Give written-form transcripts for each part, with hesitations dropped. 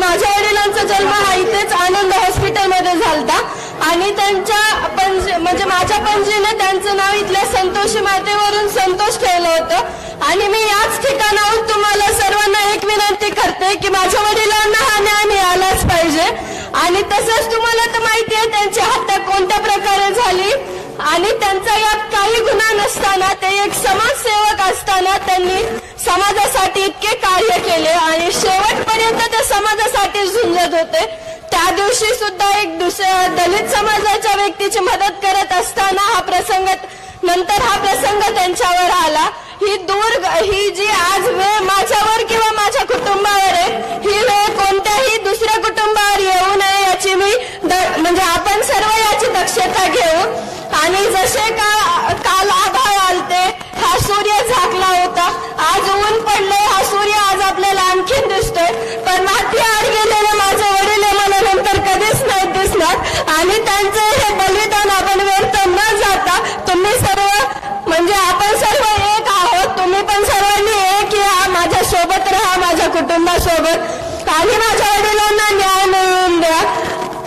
माझ्या वडिलांचा जन्म हा इथेच आनंद हॉस्पिटलमध्ये झालता आणि त्यांच्या म्हणजे माझ्या पणजीने त्यांचं नाव इथल्या संतोषी मातेवरून संतोष ठेवलं होतं आणि मी याच ठिकाणाहून तुम्हाला सर्वांना एक विनंती करते की माझ्या वडिलांना हा न्याय मिळालाच पाहिजे। आणि तसंच तुम्हाला तर माहिती आहे त्यांची हत्या कोणत्या प्रकारे झाली आणि त्यांचा यात काही गुन्हा नसताना ते एक समाजसेवक असताना त्यांनी समाजासाठी इतके कार्य केले आणि शेवटपर्यंत ते समाजासाठी झुंजत होते। त्या दिवशी सुद्धा एक दुसऱ्या दलित समाजाच्या व्यक्तीची मदत करत असताना हा प्रसंग त्यांच्यावर आला। ही जी आज वेळ माझ्यावर किंवा माझ्या कुटुंबावर आहे ही वेळ कोणत्याही दुसऱ्या कुटुंबावर येऊ नये याची मी म्हणजे आपण सर्व याची दक्षता घेऊ। आणि जसे काल आभाळ आलते हा सूर्य झाकला होता, आज ऊन पडले हा सूर्य आज आपल्याला आणखीन दिसतोय, पण माती आड गेलेले माझे वडील मला नंतर कधीच नाही दिसणार आणि त्यांचे हे बलिदान आपण व्यर्थ न जाता तुम्ही सर्व म्हणजे आपण सर्व एक आहोत, तुम्ही पण सर्वांनी एक या, माझ्या सोबत राहा, माझ्या कुटुंबासोबत आणि माझ्या वडिलांना न्याय मिळवून द्या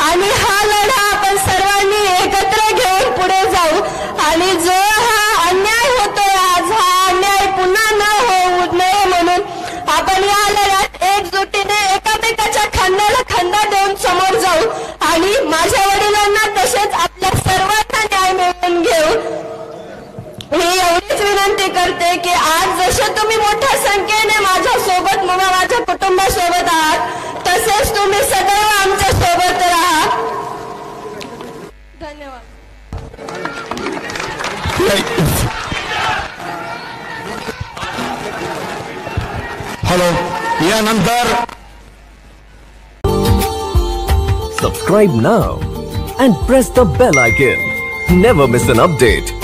आणि हा लढा आपण सर्वांनी एकत्र घेऊन पुढे जाऊ। आणि जो हा अन्याय होतोय आज हा अन्याय पुन्हा न होऊ नये म्हणून आपण या लढ्यात एकजुटीने एकामेकाच्या खांद्याला खांदा देऊन समोर जाऊ आणि माझ्या वडिलांना तसेच आपल्या सर्वांना न्याय मिळवून घेऊ। मी एवढीच विनंती करते की आज जसे तुम्ही मोठ्या संख्येने माझ्या सोबत माझ्या कुटुंबासोबत आहात तसेच तुम्ही सदैव आमच्या सोबत राहा। धन्यवाद। हॅलो, यानंतर Subscribe now and press the bell icon. Never miss an update.